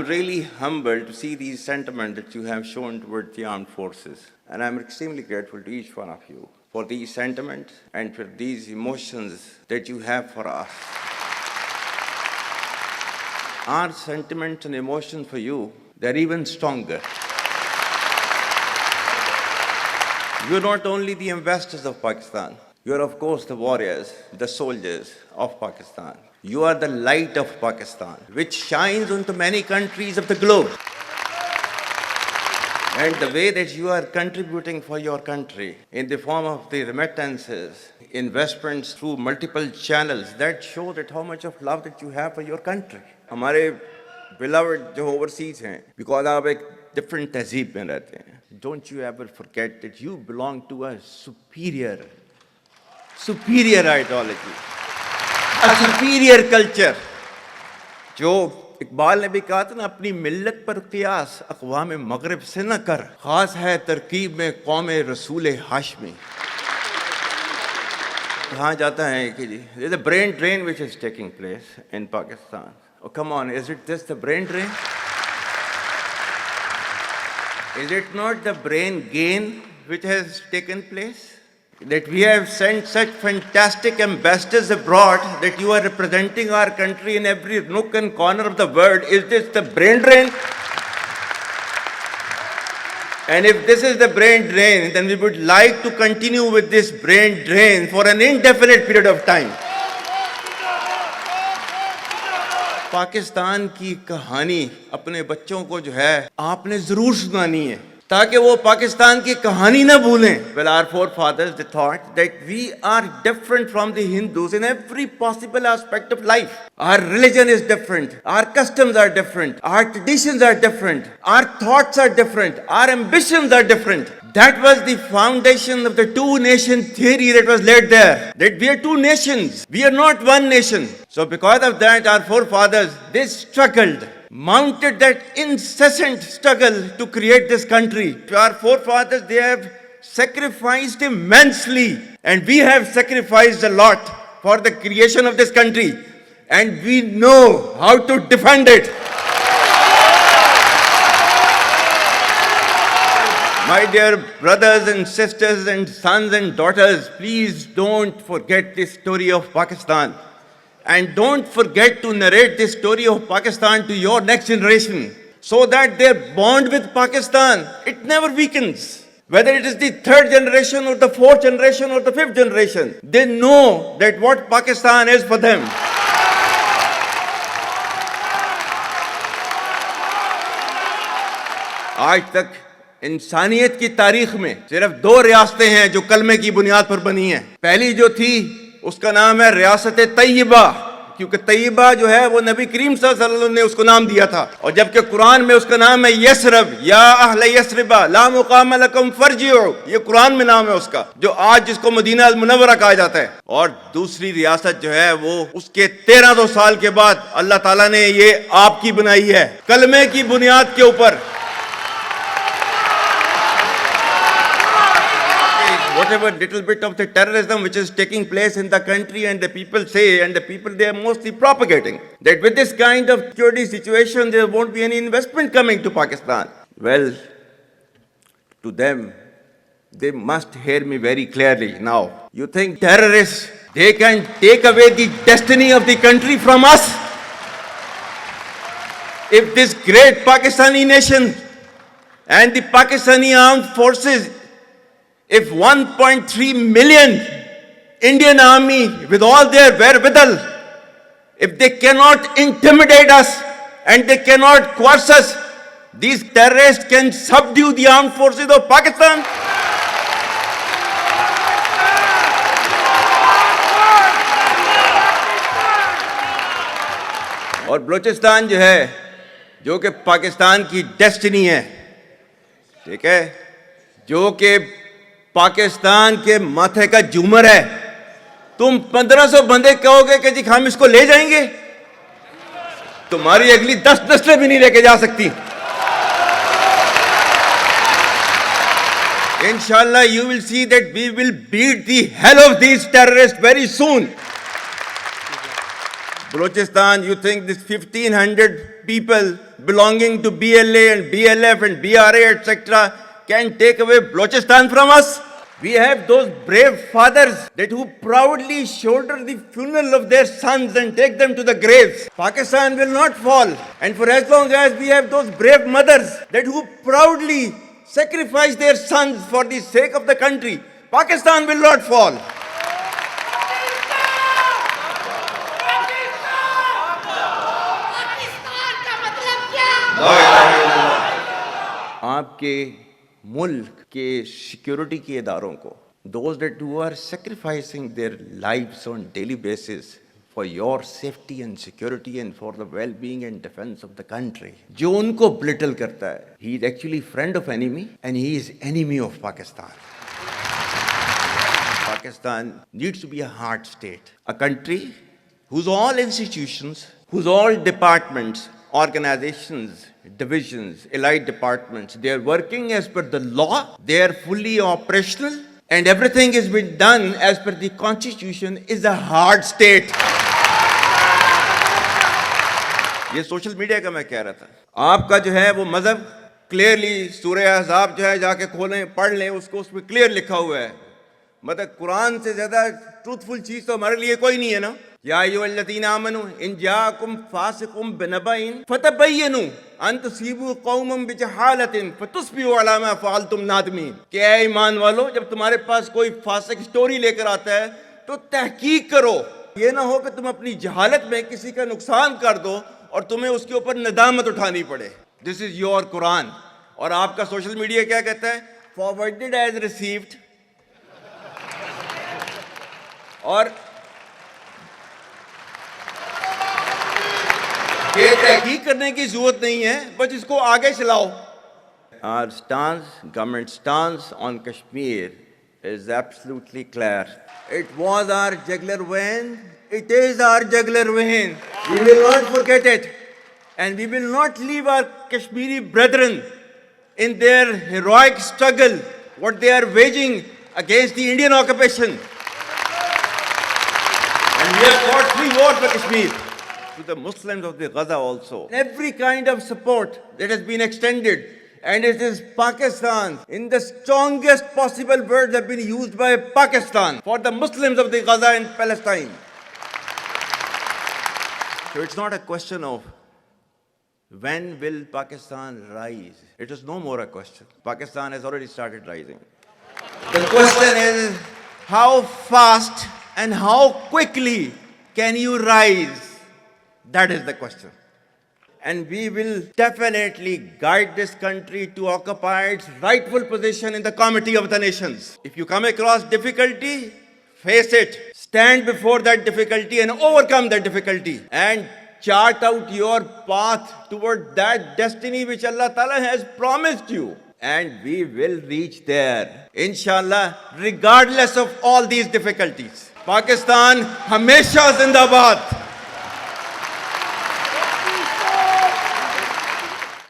I'm really humbled to see these sentiments that you have shown towards the armed forces. And I'm extremely grateful to each one of you for these sentiments and for these emotions that you have for us. Our sentiments and emotions for you, they're even stronger. You're not only the ambassadors of Pakistan, you're of course the warriors, the soldiers of Pakistan. You are the light of Pakistan, which shines onto many countries of the globe. And the way that you are contributing for your country in the form of the remittances, investments through multiple channels, that shows that how much of love that you have for your country. हमारे beloved जो overseas हैं, because आप एक different तहजीब में रहते हैं. Don't you ever forget that you belong to a superior ideology, a superior culture. जो इकबाल ने भी कहा था ना, अपनी मिल्लत पर क़ियास अक़वाम मग़रिब से न कर, ख़ास है तरकीब में कौम रसूल हाशमी. कहा जाता है कि जी there's a brain drain which is taking place in Pakistan. Oh, come on, is it just the brain drain? Is it not the brain gain which has taken place? That we have sent such fantastic ambassadors abroad that you are representing our country in every nook and corner of the world. Is this the brain drain? And if this is the brain drain, then we would like to continue with this brain drain for an indefinite period of time. Pakistan की कहानी अपने बच्चों को जो है आपने जरूर सुनानी है, ताकि वो पाकिस्तान की कहानी ना भूलें. Well, our forefathers, they thought that we are different from the Hindus in every possible aspect of life. Our religion is different, our customs are different, our traditions are different, our thoughts are different, our ambitions are different. That was the foundation of the two-nation theory that was laid there. That we are two nations, we are not one nation. So because of that, our forefathers, they struggled, mounted that incessant struggle to create this country. Our forefathers, they have sacrificed immensely, and we have sacrificed a lot for the creation of this country, and we know how to defend it. My dear brothers and sisters and sons and daughters, please don't forget this story of Pakistan. And don't forget to narrate this story of Pakistan to your next generation, so that their bond with Pakistan, it never weakens. Whether it is the third generation or the fourth generation or the fifth generation, they know that what Pakistan is for them. आज तक इंसानियत की तारीख में सिर्फ दो रियासतें हैं जो कलमे की बुनियाद पर बनी हैं. पहली जो थी उसका नाम है रियासत तैयबा, क्योंकि तैयबा जो है वो नबी करीम सल्लल्लाहु अलैहि वसल्लम ने उसको नाम दिया था. और जबकि कुरान में उसका नाम है यसरब, या अहले यसरबा ला मुकाम लकुम फरजिउ, ये कुरान में नाम है उसका, जो आज जिसको मदीना अल मुनव्वरा कहा जाता है. और दूसरी रियासत जो है वो उसके 1300 साल के बाद अल्लाह ताला ने ये आपकी बनाई है, कलमे की बुनियाद के ऊपर. Whatever little bit of the terrorism which is taking place in the country, and the people say, and the people they are mostly propagating, that with this kind of security situation there won't be any investment coming to Pakistan. Well, to them, they must hear me very clearly now. You think terrorists, they can take away the destiny of the country from us? If this great Pakistani nation and the Pakistani armed forces, if 1.3 million Indian army with all their wherewithal, if they cannot intimidate us and they cannot coerce us, these terrorists can subdue the armed forces of Pakistan. और बलूचिस्तान जो है, जो कि पाकिस्तान की destiny है, ठीक है, जो कि पाकिस्तान के माथे का झूमर है, तुम 1500 बंदे कहोगे कि जी हम इसको ले जाएंगे, तुम्हारी अगली 10 नस्लें भी नहीं लेके जा सकती. Inshallah, you will see that we will beat the hell of these terrorists very soon. Balochistan, you think this 1,500 people belonging to BLA and BLF and BRA, etc., can take away Balochistan from us? We have those brave fathers that who proudly shoulder the funeral of their sons and take them to the graves. Pakistan will not fall. And for as long as we have those brave mothers that who proudly sacrifice their sons for the sake of the country, Pakistan will not fall. आपके मुल्क के security के इदारों को, those that who are sacrificing their lives on daily basis for your safety and security and for the well-being and defense of the country, जो उनको belittle करता है, he is actually friend of enemy and he is enemy of Pakistan. Pakistan needs to be a hard state, a country whose all institutions, whose all departments, organizations, divisions, allied departments, they are working as per the law, they are fully operational, and everything has been done as per the constitution, is a hard state. ये social media का मैं कह रहा था, आपका जो है वो मजहब क्लियरली सूरह अहज़ाब जो है जाके खोलें पढ़ लें, उसको उसमें क्लियर लिखा हुआ है. मतलब कुरान से ज्यादा ट्रूथफुल चीज तो हमारे लिए कोई नहीं है ना. या अय्युहल्लज़ीना आमनू इन जाअकुम फासिकुम बिनबइन फतबय्यनु अन तुसीबू कौमम बिजहालतिन फतुस्बिहू अला मा फ़अलतुम नादिमीन. क्या ईमान वालो, जब तुम्हारे पास कोई फासिक स्टोरी लेकर आता है तो तहकीक करो. ये ना हो कि तुम अपनी जहालत में किसी का नुकसान कर दो और तुम्हें उसके ऊपर नदामत उठानी पड़े. This is your Quran. और आपका सोशल मीडिया क्या कहता है? Forwarded as received. और ये तहकीक करने की जरूरत नहीं है, बस इसको आगे चलाओ. Our stance, government stance on Kashmir is absolutely clear. It was our jugular vein. It is our jugular vein. We will not forget it, and we will not leave our Kashmiri brethren in their heroic struggle, what they are waging against the Indian occupation. And we have fought free war for Kashmir. To the Muslims of the Gaza also, every kind of support that has been extended, and it is Pakistan, in the strongest possible words have been used by Pakistan for the Muslims of the Gaza and Palestine. So it's not a question of when will Pakistan rise. It is no more a question. Pakistan has already started rising. The question is how fast and how quickly can you rise? That is the question. And we will definitely guide this country to occupy its rightful position in the Committee of the Nations. If you come across difficulty, face it. Stand before that difficulty and overcome that difficulty. And chart out your path toward that destiny which Allah Ta'ala has promised you. And we will reach there, inshallah, regardless of all these difficulties. Pakistan, Hamesha Zindabad.